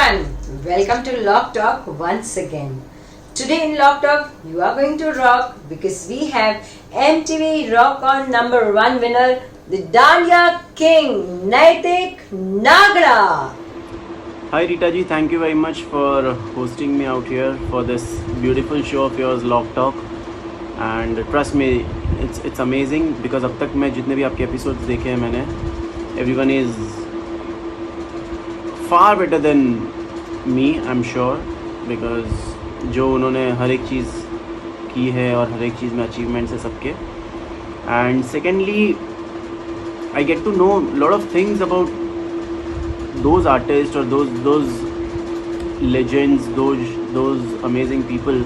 everyone, welcome to Lock Talk once again. Today in Lock Talk, you are going to rock because we have MTV Rock On #1 winner, the Dandiya King, Naitik Nagda. Hi Rita ji, thank you very much for hosting me out here for this beautiful show of yours, Lock Talk. And trust me, it's amazing because अब तक मैं जितने भी आपके episodes देखे हैं मैंने, everyone is far better than me, I'm sure, because जो उन्होंने हर एक चीज़ की है और हर एक चीज़ में achievements है सबके. And secondly, I get to know a lot of things about those artists or those legends, those amazing people,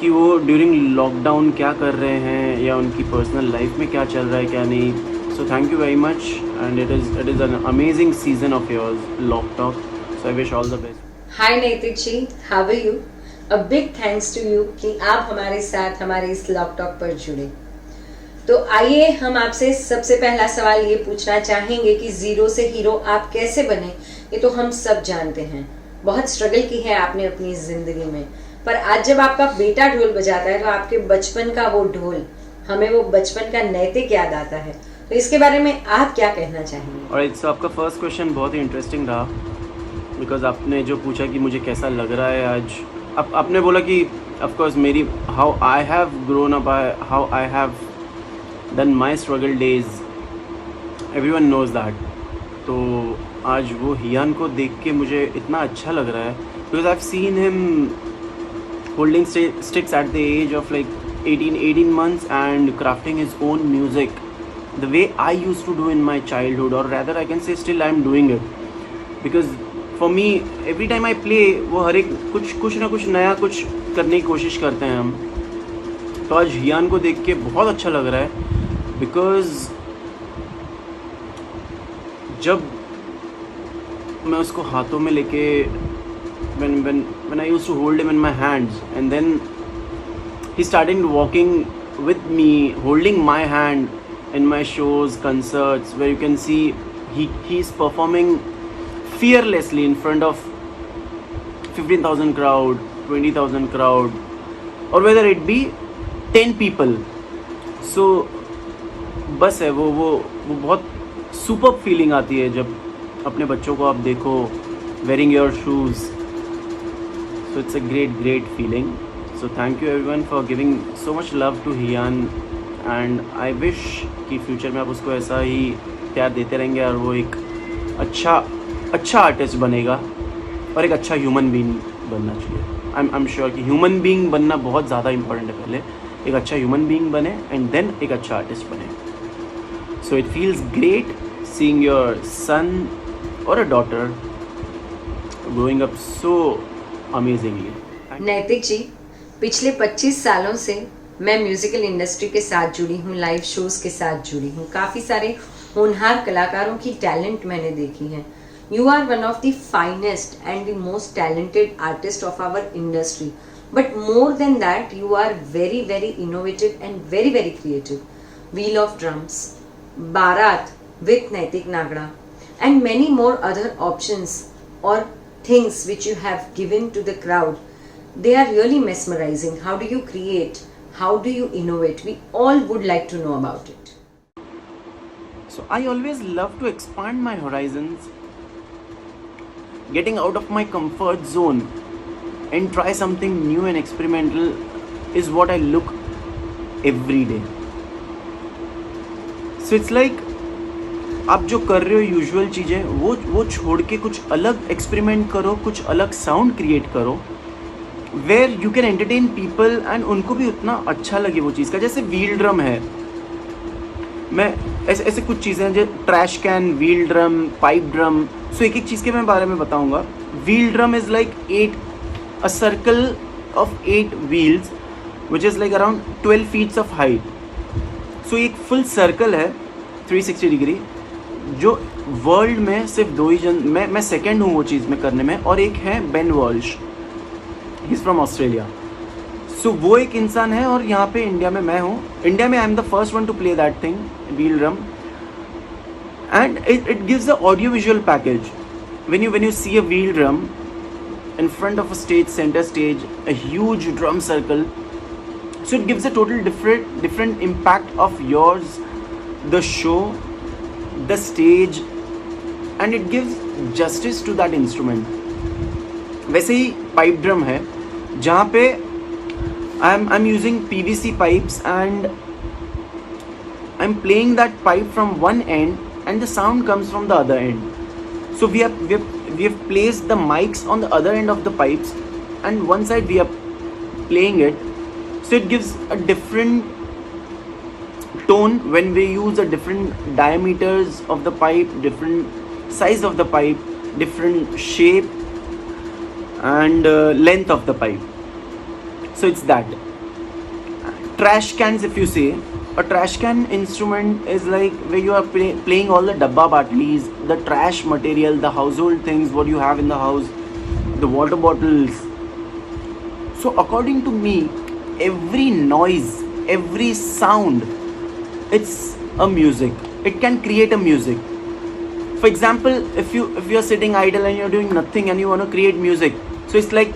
कि वो ड्यूरिंग लॉकडाउन क्या कर रहे हैं या उनकी पर्सनल लाइफ में क्या चल रहा है क्या नहीं. So thank you very much and it is an amazing season of yours, lock talk. So I wish all the best. Hi Naitik ji, how are you? A big thanks to you कि आप हमारे साथ हमारे इस लॉक टॉक पर जुड़े. तो आइए हम आपसे सबसे पहला सवाल ये पूछना चाहेंगे कि जीरो से हीरो आप कैसे बने. ये तो हम सब जानते हैं, बहुत स्ट्रगल की है आपने अपनी जिंदगी में, पर आज जब आपका बेटा ढोल बजाता है तो आपके बचपन का वो ढोल, हमें वो बचपन का नैतिक याद आता है. तो इसके बारे में आप क्या कहना चाहेंगे? और इट्स आपका फर्स्ट क्वेश्चन बहुत ही इंटरेस्टिंग रहा बिकॉज आपने जो पूछा कि मुझे कैसा लग रहा है आज. आपने बोला कि ऑफ कोर्स मेरी how I have grown up, how I have done my struggle days, everyone knows that. तो आज वो हियान को देख के मुझे इतना अच्छा लग रहा है because I have seen him holding sticks at the age of like 18 months and crafting his own music the way I used to do in my childhood, or rather I can say still I am doing it, because for me every time I play वो हर एक कुछ ना कुछ नया कुछ करने की कोशिश करते हैं हम. तो आज हियान को देख के बहुत अच्छा लग रहा है बिकॉज जब मैं उसको हाथों में लेके when I used to hold him in my hands, and then he started walking with me, holding my hand in my shows, concerts, where you can see he's performing fearlessly in front of 15,000 crowd, 20,000 crowd, or whether it be 10 people. So बस है वो बहुत super feeling आती है जब अपने बच्चों को आप देखो wearing your shoes. So it's a great feeling. So thank you everyone for giving so much love to Hiyan, and I wish कि फ्यूचर में आप उसको ऐसा ही प्यार देते रहेंगे और वो एक अच्छा आर्टिस्ट बनेगा और एक अच्छा ह्यूमन बीइंग बनना चाहिए. आई एम श्योर कि ह्यूमन बीइंग बनना बहुत ज़्यादा इंपॉर्टेंट है. पहले एक अच्छा ह्यूमन बीइंग बने एंड देन एक अच्छा आर्टिस्ट बने. So it feels great seeing your son और a daughter growing up so amazingly. Naitik ji, पिछले 25 सालों से मैं म्यूजिकल इंडस्ट्री के साथ जुड़ी हूँ, लाइव शोज के साथ जुड़ी हूँ, काफ़ी सारे होनहार कलाकारों की टैलेंट मैंने देखी है. You are one of the finest and the most talented artist of our industry, but more than that you are very very innovative and very very creative. Wheel of drums, Baraat with Naitik Nagda, and many more other options or things which you have given to the crowd. They are really mesmerizing. How do you create? How do you innovate? We all would like to know about it. So I always love to expand my horizons, getting out of my comfort zone and try something new and experimental is what I look every day. So it's like आप जो कर रहे हो usual चीज़ें वो छोड़ के कुछ अलग एक्सपेरिमेंट करो, कुछ अलग साउंड क्रिएट करो where you can entertain people and उनको भी उतना अच्छा लगे वो चीज़ का. जैसे व्हील ड्रम है, मैं ऐसे कुछ चीज़ें हैं जो trash can, wheel drum, pipe drum. So एक चीज़ के मैं बारे में बताऊँगा. Wheel drum is like a circle of 8 wheels which is like around 12 feet of height. So एक फुल सर्कल है 360 डिग्री जो वर्ल्ड में सिर्फ 2 ही जन, मैं सेकेंड हूँ वो चीज़ में करने में, और एक है Ben Walsh, he is from Australia. So वो एक इंसान है और यहाँ पे इंडिया में मैं हूँ. इंडिया में I am the first one two play that thing, wheel drum, and it gives the audio visual package. when you see a wheel drum in front of a stage, center stage, a huge drum circle, so it gives a total different impact of yours, the show, the stage, and it gives justice to that instrument. वैसे ही pipe drum है जहाँ पे I am using PVC pipes and I'm playing that pipe from one end and the sound comes from the other end. So we have placed the mics on the other end of the pipes, and one side we are playing it, so it gives a different tone when we use the different diameters of the pipe, different size of the pipe, different shape and length of the pipe. So it's that. Trash cans, if you say, a trash can instrument is like where you are playing all the dabba battlis, the trash material, the household things, what you have in the house, the water bottles. So according to me, every noise, every sound, it's a music. It can create a music. For example, if you are sitting idle and you're doing nothing and you want to create music, so it's like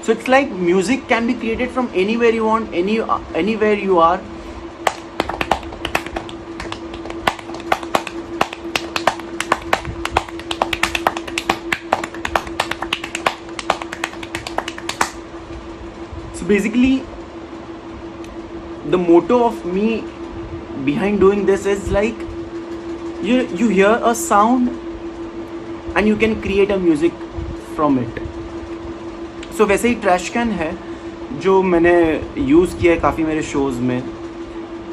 so it's like music can be created from anywhere you want, anywhere you are. So basically, the motto of me behind doing this is like you hear a sound and you can create a music from it. So वैसे ही trash can है जो मैंने use किया है काफ़ी मेरे shows में,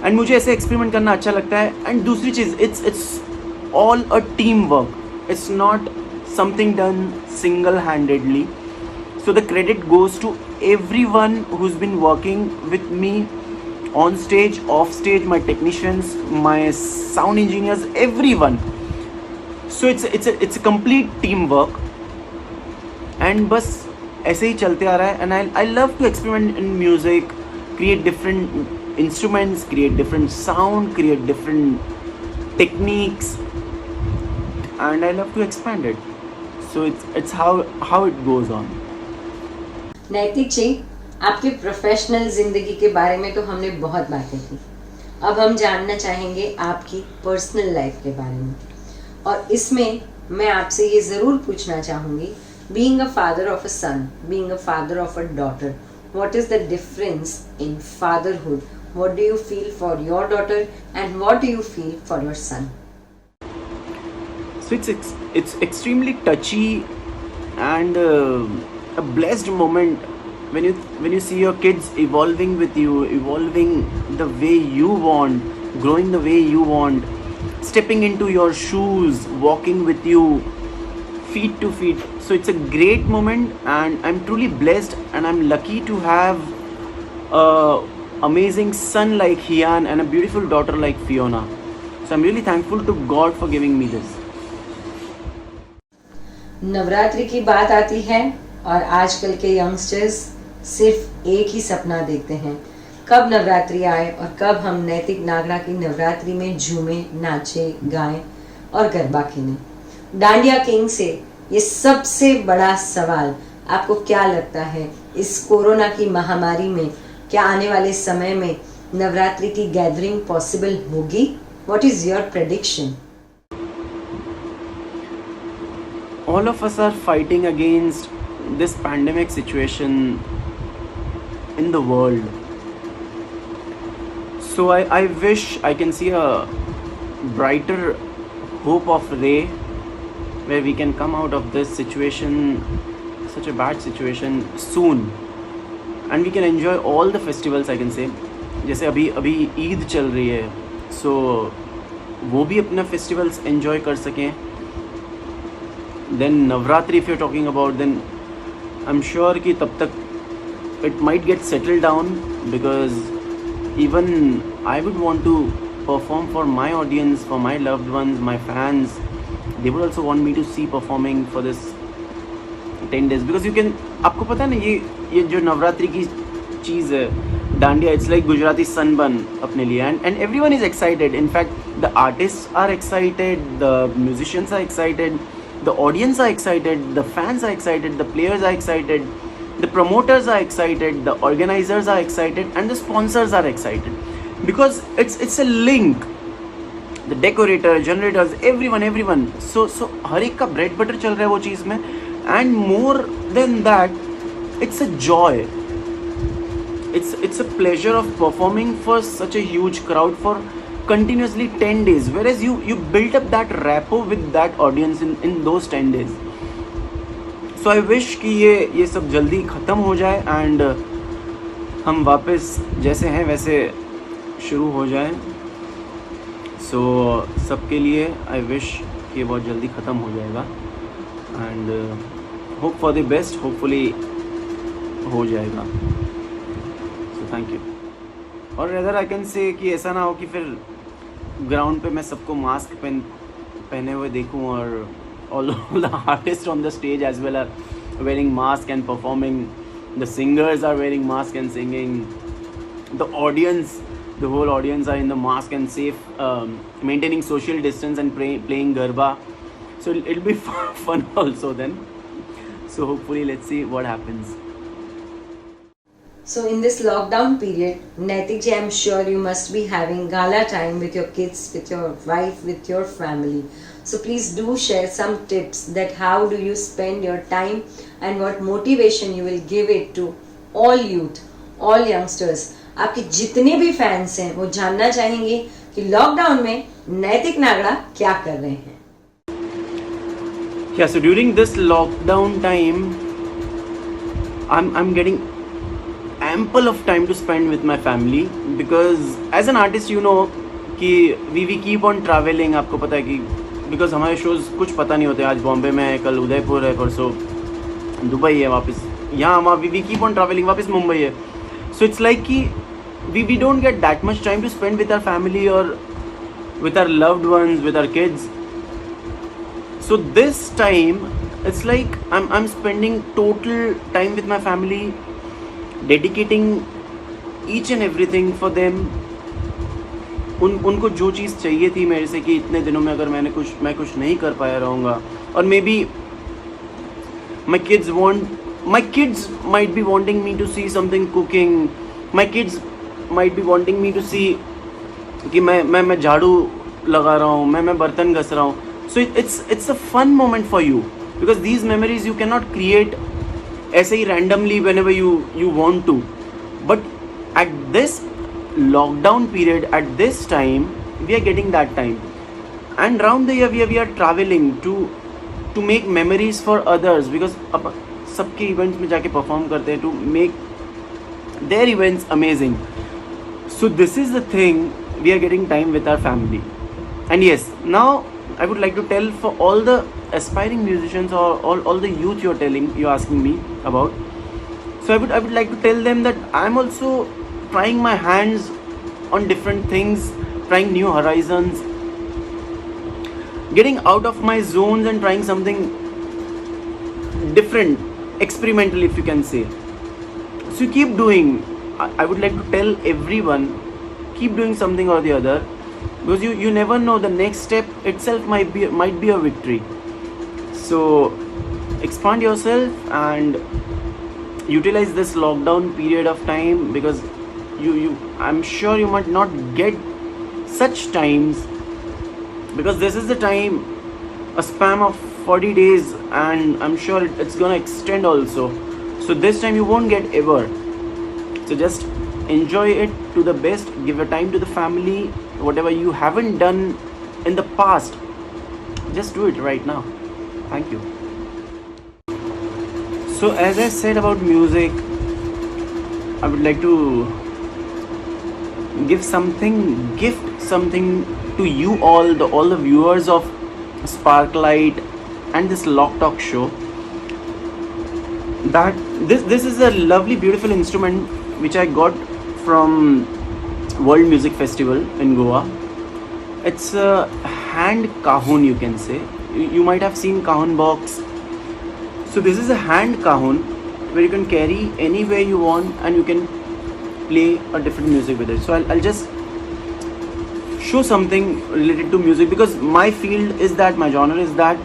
and मुझे ऐसे एक्सपेरिमेंट करना अच्छा लगता है. एंड दूसरी चीज़, it's all a team work, it's not something done single handedly. So the credit goes to everyone who's been working with me on stage, off stage, my technicians, my sound engineers, everyone. So it's a complete teamwork, and बस ऐसे ही चलते आ रहा है. And I love to experiment in music, create different instruments, create different sound, create different techniques, and I love to expand it. So it's how it goes on. नैतिक जी, आपकी professional ज़िंदगी के बारे में तो हमने बहुत बातें की. अब हम जानना चाहेंगे आपकी पर्सनल लाइफ के बारे में, और इसमें मैं आपसे ये ज़रूर पूछना चाहूँगी, being a father of a son, being a father of a daughter, what is the difference in fatherhood? What do you feel for your daughter and what do you feel for your son? So it's extremely touchy and a blessed moment when you see your kids evolving with you, evolving the way you want, growing the way you want, stepping into your shoes, walking with you feet to feet. So it's a great moment, and I'm truly blessed, and I'm lucky to have a amazing son like Hian and a beautiful daughter like Fiona. So I'm really thankful to God for giving me this. Navratri की बात आती है और आजकल के youngsters सिर्फ एक ही सपना देखते हैं, कब नवरात्रि आए और कब हम नैतिक नागड़ा की नवरात्रि में झूमें, नाचे, गाएं और गरबा खेलें. डांडिया किंग से ये सबसे बड़ा सवाल, आपको क्या लगता है इस कोरोना की महामारी में क्या आने वाले समय में नवरात्रि की गैदरिंग पॉसिबल होगी? What is your prediction? All of us are fighting against this pandemic situation in the world. So I wish I can see a brighter hope of ray where we can come out of this situation, such a bad situation, soon, and we can enjoy all the festivals, I can say. जैसे अभी ईद चल रही है, so वो भी अपना festivals enjoy कर सकें. Then Navratri, if you're talking about, then I'm sure कि तब तक it might get settled down, because even I would want to perform for my audience, for my loved ones, my fans. They would also want me to see performing for this 10 days, because आपको पता है ना, ये जो नवरात्रि की चीज़ है, dandiya, it's like Gujarati Sunburn अपने लिए, and everyone is excited. In fact the artist are excited, the musicians are excited, the audience are excited, the fans are excited, the players are excited, the promoters are excited, the organizers are excited, and the sponsors are excited, because it's a link. The decorator, generators, everyone, so हर एक का bread butter चल रहा है वो चीज़ में. And more than that, it's a joy, it's a pleasure of performing for such a huge crowd for continuously 10 days, whereas you built up that rapport with that audience in those 10 days. So I wish कि ये सब जल्दी ख़त्म हो जाए and हम वापस जैसे हैं वैसे शुरू हो जाए. So सबके लिए I wish कि ये बहुत जल्दी ख़त्म हो जाएगा and hope for the best, hopefully हो जाएगा. So thank you. और अदर आई कैन से कि ऐसा ना हो कि फिर ग्राउंड पे मैं सबको मास्क पहने हुए देखूं और all the artist on the stage as well are wearing mask and performing, the singers are wearing mask and singing, the audience, the whole audience are in the mask and safe, maintaining social distance and playing garba. So it'll be fun also then. So hopefully let's see what happens. So in this lockdown period, Naitik ji, I'm sure you must be having gala time with your kids, with your wife, with your family. So please do share some tips that how do you spend your time and what motivation you will give it to all youth, all youngsters. आपके जितने भी fans हैं वो जानना चाहेंगे कि lockdown में नैतिक नागड़ा क्या कर रहे हैं. Yeah, so during this lockdown time, I'm getting ample of time to spend with my family, because as an artist you know कि we keep on traveling. आपको पता है कि because हमारे shows कुछ पता नहीं होते, आज बॉम्बे में है, कल उदयपुर है, परसों दुबई है, वापस यहाँ we keep on traveling, वापस मुंबई है. So it's like कि we don't get that much time to spend with our family or with our loved ones, with our kids. So this time it's like I'm spending total time with my family, dedicating each and everything for them. उनको जो चीज़ चाहिए थी मेरे से कि इतने दिनों में अगर मैं कुछ नहीं कर पाया रहूँगा, और may be my kids might be wanting me to see something cooking, my kids might be wanting me to see कि मैं झाड़ू लगा रहा हूँ, मैं बर्तन घस रहा हूँ. So it's a fun moment for you, because these memories you cannot create ऐसे ही randomly whenever you want to. But at this lockdown period, at this time, we are getting that time, and around the year we are traveling to make memories for others, because अब सबके events में जाके perform करते हैं to make their events amazing. So this is the thing, we are getting time with our family. And yes, now I would like to tell for all the aspiring musicians or all the youth you're asking me about. So I would like to tell them that I'm also trying my hands on different things, trying new horizons, getting out of my zones and trying something different, experimental if you can say. So keep doing. I would like to tell everyone, keep doing something or the other, because you never know, the next step itself might be a victory. So expand yourself and utilize this lockdown period of time, because I'm sure you might not get such times, because this is the time, a span of 40 days, and I'm sure it's gonna extend also. So this time you won't get ever. So just enjoy it to the best, give your time to the family, whatever you haven't done in the past, just do it right now. Thank you. So as I said about music, I would like to gift something to you all the viewers of Sparklight and this Lock Talk show, that this is a lovely beautiful instrument which I got from World Music Festival in Goa. It's a hand cajon, you can say. You might have seen cajon box. So this is a hand cajon, where you can carry anywhere you want and you can play a different music with it. So I'll just show something related to music because my field is that, my genre is that.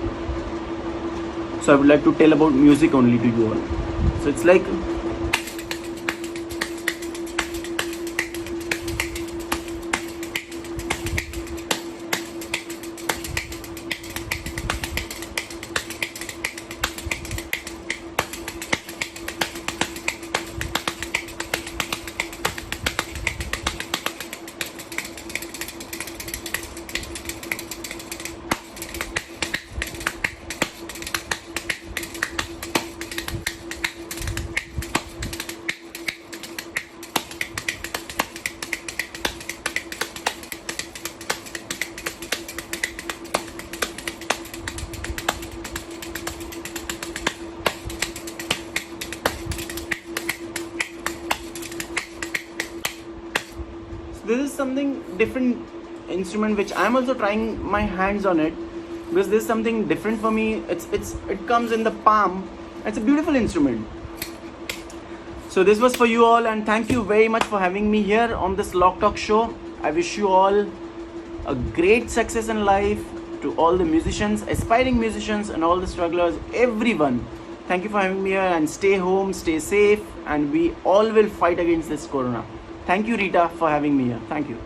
So I would like to tell about music only to you all. So it's like this is something different instrument which I'm also trying my hands on it because this is something different for me. It comes in the palm. It's a beautiful instrument. So this was for you all, and thank you very much for having me here on this Lock Talk show. I wish you all a great success in life, to all the musicians, aspiring musicians, and all the strugglers, everyone. Thank you for having me here, and stay home, stay safe, and we all will fight against this corona. Thank you, Rita, for having me here. Thank you.